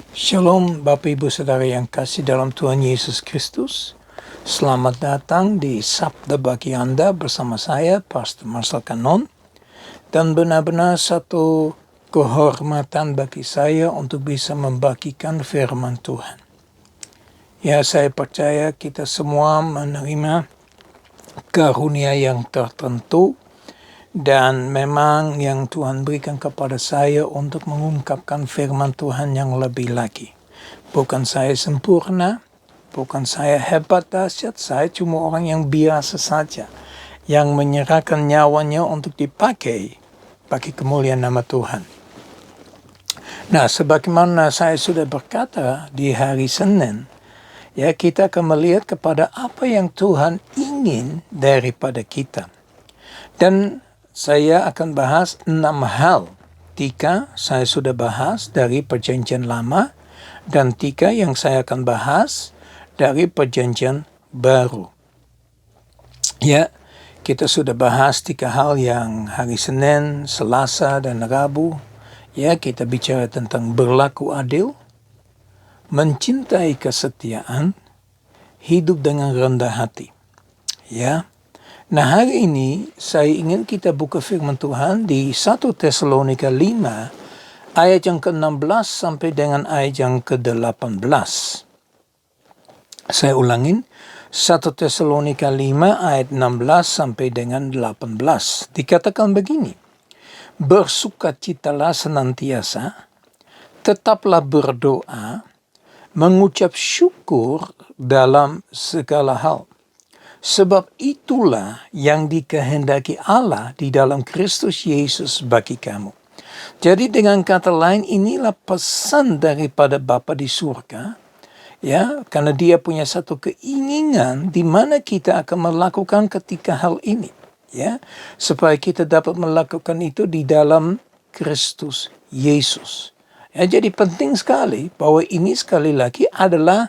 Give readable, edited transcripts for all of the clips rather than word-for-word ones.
Shalom Bapak Ibu Saudara yang kasih dalam Tuhan Yesus Kristus. Selamat datang di Sabda bagi Anda bersama saya, Pastor Marcel Kanon. Dan benar-benar satu kehormatan bagi saya untuk bisa membagikan firman Tuhan. Ya, saya percaya kita semua menerima karunia yang tertentu. Dan memang yang Tuhan berikan kepada saya untuk mengungkapkan firman Tuhan yang lebih lagi. Bukan saya sempurna, bukan saya hebat dahsyat, saya cuma orang yang biasa saja. Yang menyerahkan nyawanya untuk dipakai bagi kemuliaan nama Tuhan. Nah, sebagaimana saya sudah berkata di hari Senin, ya kita akan melihat kepada apa yang Tuhan ingin daripada kita. Dan saya akan bahas 6 hal. 3 saya sudah bahas dari Perjanjian Lama dan 3 yang saya akan bahas dari Perjanjian Baru. Ya, kita sudah bahas 3 hal yang hari Senin, Selasa, dan Rabu. Ya, kita bicara tentang berlaku adil, mencintai kesetiaan, hidup dengan rendah hati. Ya. Nah, hari ini saya ingin kita buka firman Tuhan di 1 Tesalonika 5 ayat yang ke-16 sampai dengan ayat yang ke-18. Saya ulangin, 1 Tesalonika 5 ayat 16 sampai dengan 18. Dikatakan begini, bersukacitalah senantiasa, tetaplah berdoa, mengucap syukur dalam segala hal. Sebab itulah yang dikehendaki Allah di dalam Kristus Yesus bagi kamu. Jadi dengan kata lain, inilah pesan daripada Bapa di surga, ya, karena Dia punya satu keinginan di mana kita akan melakukan ketika hal ini, ya, supaya kita dapat melakukan itu di dalam Kristus Yesus. Ya, jadi penting sekali bahwa ini sekali lagi adalah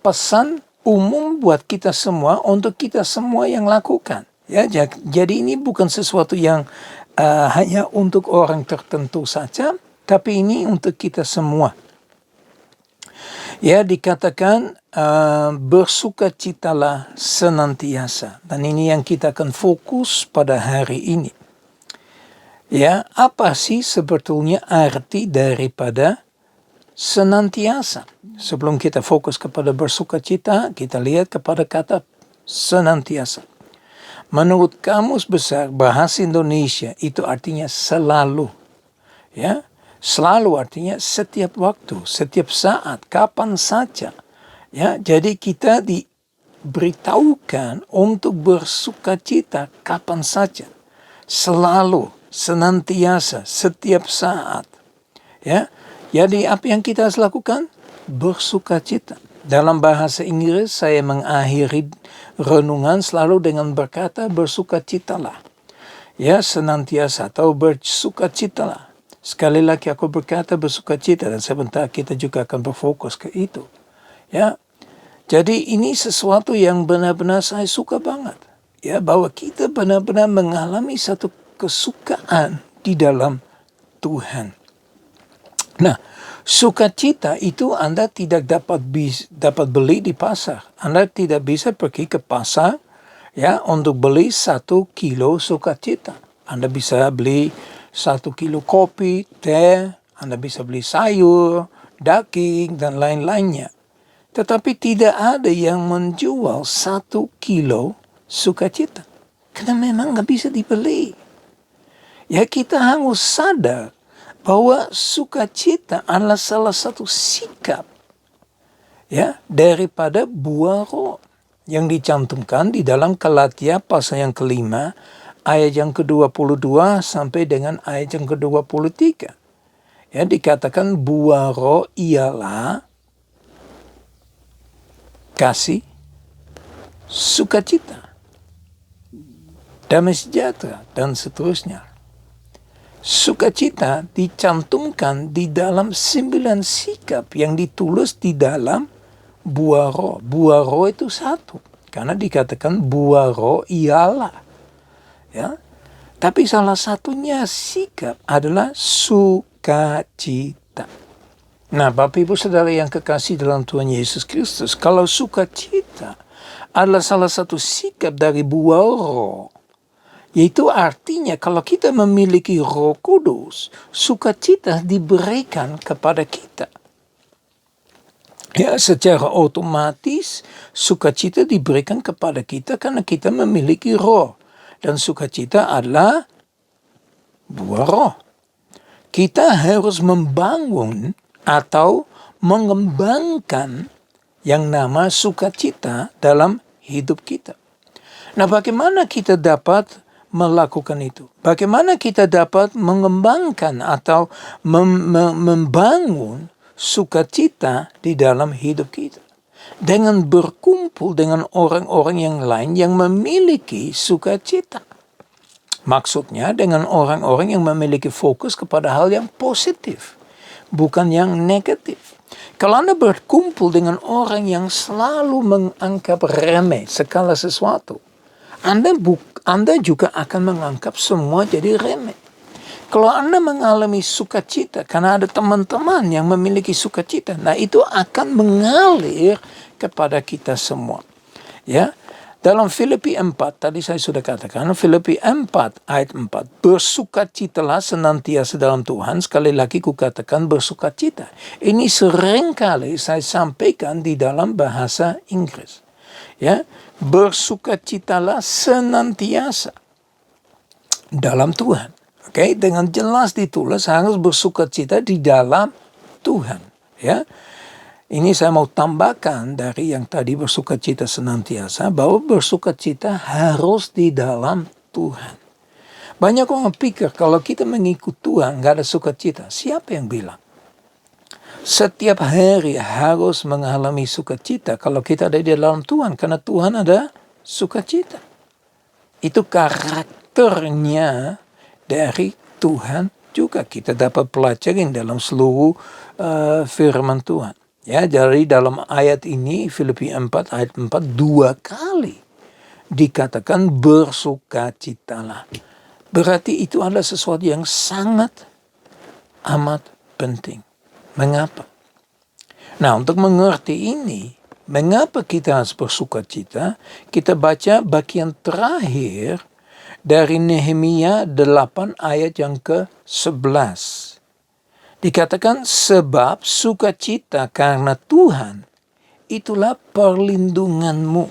pesan umum buat kita semua, untuk kita semua yang lakukan. Ya, jadi ini bukan sesuatu yang hanya untuk orang tertentu saja, tapi ini untuk kita semua. Ya, dikatakan bersukacitalah senantiasa. Dan ini yang kita akan fokus pada hari ini. Ya, apa sih sebetulnya arti daripada senantiasa? Sebelum kita fokus kepada bersukacita, kita lihat kepada kata senantiasa. Menurut Kamus Besar Bahasa Indonesia, itu artinya selalu. Ya, selalu artinya setiap waktu, setiap saat, kapan saja. Ya, jadi kita diberitahukan untuk bersukacita kapan saja. Selalu, senantiasa, setiap saat. Ya, jadi apa yang kita harus lakukan? Bersukacita. Dalam bahasa Inggris saya mengakhiri renungan selalu dengan berkata bersukacitalah. Ya, senantiasa atau bersukacitalah. Sekali lagi aku berkata bersukacita, dan sebentar kita juga akan berfokus ke itu. Ya, jadi ini sesuatu yang benar-benar saya suka banget. Ya, bahwa kita benar-benar mengalami satu kesukaan di dalam Tuhan. Nah, sukacita itu Anda tidak dapat beli di pasar. Anda tidak bisa pergi ke pasar, ya, untuk beli 1 kilo sukacita. Anda bisa beli 1 kilo kopi, teh, Anda bisa beli sayur, daging, dan lain-lainnya. Tetapi tidak ada yang menjual 1 kilo sukacita. Karena memang nggak bisa dibeli. Ya, kita harus sadar bahwa sukacita adalah salah satu sikap, ya, daripada buah roh yang dicantumkan di dalam Galatia pasal yang ke-5 ayat yang ke-22 sampai dengan ayat yang ke-23. Ya, dikatakan buah roh ialah kasih, sukacita, damai sejahtera, dan seterusnya. Sukacita dicantumkan di dalam 9 sikap yang ditulis di dalam buah roh. Buah roh itu 1. Karena dikatakan buah roh ialah. Ya. Tapi salah satunya sikap adalah sukacita. Nah, Bapak Ibu Saudara yang kekasih dalam Tuhan Yesus Kristus, kalau sukacita adalah salah satu sikap dari buah roh, yaitu artinya kalau kita memiliki Roh Kudus, sukacita diberikan kepada kita. Ya, secara otomatis sukacita diberikan kepada kita karena kita memiliki roh. Dan sukacita adalah buah roh. Kita harus membangun atau mengembangkan yang nama sukacita dalam hidup kita. Nah, bagaimana kita dapat melakukan itu? Bagaimana kita dapat mengembangkan atau membangun sukacita di dalam hidup kita? Dengan berkumpul dengan orang-orang yang lain yang memiliki sukacita. Maksudnya dengan orang-orang yang memiliki fokus kepada hal yang positif, bukan yang negatif. Kalau Anda berkumpul dengan orang yang selalu menganggap remeh segala sesuatu, Anda juga akan menganggap semua jadi remeh. Kalau Anda mengalami sukacita karena ada teman-teman yang memiliki sukacita, nah itu akan mengalir kepada kita semua. Ya, dalam Filipi 4, tadi saya sudah katakan, Filipi 4 ayat 4, bersukacitalah senantiasa dalam Tuhan, sekali lagi kukatakan bersukacita. Ini seringkali saya sampaikan di dalam bahasa Inggris. Ya, bersukacitalah senantiasa dalam Tuhan. Oke, dengan jelas ditulis harus bersukacita di dalam Tuhan. Ya, ini saya mau tambahkan dari yang tadi bersukacita senantiasa, bahwa bersukacita harus di dalam Tuhan. Banyak orang pikir kalau kita mengikut Tuhan nggak ada sukacita. Siapa yang bilang? Setiap hari harus mengalami sukacita kalau kita ada di dalam Tuhan, karena Tuhan ada sukacita. Itu karakternya dari Tuhan juga kita dapat pelajari dalam seluruh firman Tuhan. Ya, jadi dalam ayat ini Filipi 4 ayat 4 2 kali dikatakan bersukacitalah. Berarti itu adalah sesuatu yang sangat amat penting. Mengapa? Nah, untuk mengerti ini, mengapa kita harus bersukacita, kita baca bagian terakhir dari Nehemia 8 ayat yang ke-11. Dikatakan sebab sukacita karena Tuhan itulah perlindunganmu.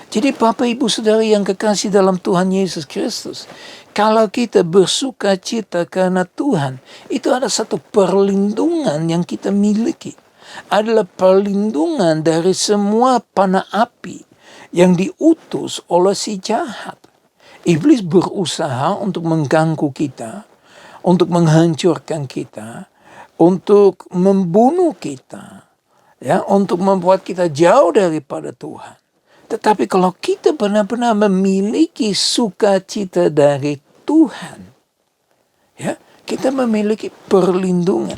Jadi Bapak Ibu Saudara yang kekasih dalam Tuhan Yesus Kristus, kalau kita bersukacita karena Tuhan, itu ada satu perlindungan yang kita miliki. Adalah perlindungan dari semua panah api yang diutus oleh si jahat. Iblis berusaha untuk mengganggu kita, untuk menghancurkan kita, untuk membunuh kita, ya, untuk membuat kita jauh daripada Tuhan. Tetapi kalau kita benar-benar memiliki sukacita dari Tuhan, ya, kita memiliki perlindungan.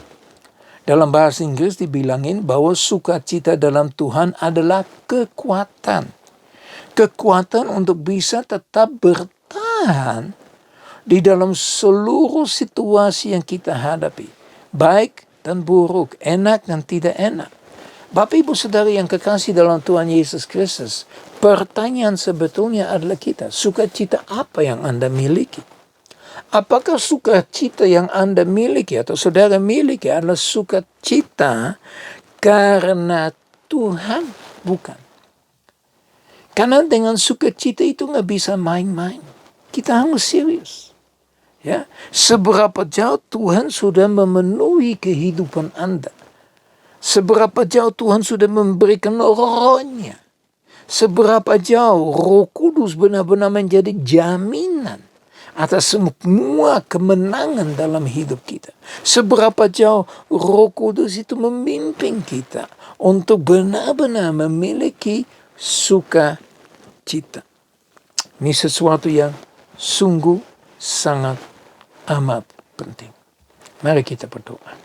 Dalam bahasa Inggris dibilangin bahwa sukacita dalam Tuhan adalah kekuatan. Kekuatan untuk bisa tetap bertahan di dalam seluruh situasi yang kita hadapi. Baik dan buruk, enak dan tidak enak. Bapak Ibu Saudara yang kekasih dalam Tuhan Yesus Kristus, pertanyaan sebetulnya adalah kita, sukacita apa yang Anda miliki? Apakah sukacita yang Anda miliki atau saudara miliki adalah sukacita karena Tuhan? Bukan. Karena dengan sukacita itu nggak bisa main-main. Kita harus serius. Ya, seberapa jauh Tuhan sudah memenuhi kehidupan Anda. Seberapa jauh Tuhan sudah memberikan rohnya. Seberapa jauh Roh Kudus benar-benar menjadi jaminan atas semua kemenangan dalam hidup kita. Seberapa jauh Roh Kudus itu memimpin kita untuk benar-benar memiliki sukacita. Ini sesuatu yang sungguh sangat amat penting. Mari kita berdoa.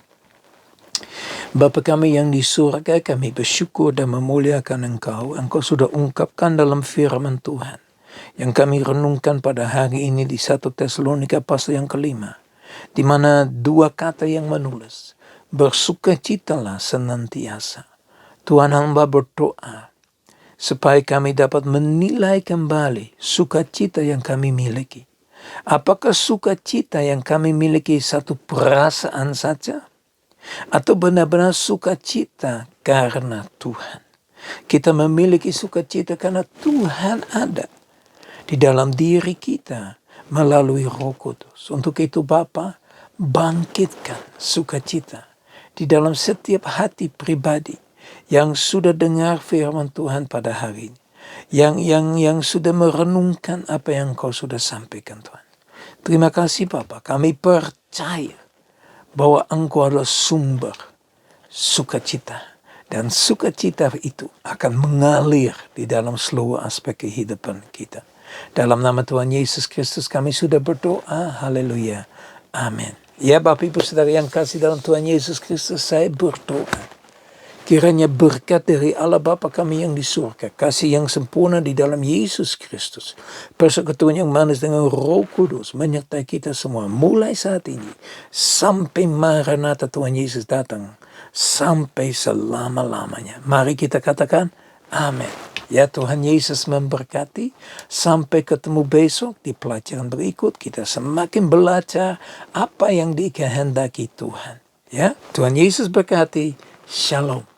Bapa kami yang di surga, kami bersyukur dan memuliakan Engkau. Engkau sudah ungkapkan dalam firman Tuhan yang kami renungkan pada hari ini di 1 Tesalonika pasal yang 5, di mana dua kata yang menulis, bersukacitalah senantiasa. Tuhan, hamba berdoa supaya kami dapat menilai kembali sukacita yang kami miliki. Apakah sukacita yang kami miliki satu perasaan saja? Atau benar-benar sukacita karena Tuhan? Kita memiliki sukacita karena Tuhan ada di dalam diri kita melalui Roh Kudus. Untuk itu Bapa, bangkitkan sukacita di dalam setiap hati pribadi yang sudah dengar firman Tuhan pada hari ini. Yang sudah merenungkan apa yang Kau sudah sampaikan Tuhan. Terima kasih Bapa, kami percaya bahwa Engkau adalah sumber sukacita. Dan sukacita itu akan mengalir di dalam seluruh aspek kehidupan kita. Dalam nama Tuhan Yesus Kristus kami sudah berdoa. Haleluya. Amin. Ya Bapak Ibu Saudara yang kasih dalam Tuhan Yesus Kristus, saya berdoa. Kiranya berkat dari Allah Bapa kami yang di surga, kasih yang sempurna di dalam Yesus Kristus, persekutuan yang manis dengan Roh Kudus menyertai kita semua mulai saat ini sampai Maranatha Tuhan Yesus datang, sampai selama-lamanya. Mari kita katakan amin. Ya, Tuhan Yesus memberkati. Sampai ketemu besok di pelajaran berikut, kita semakin belajar apa yang dikehendaki Tuhan. Ya, Tuhan Yesus berkati. Shalom.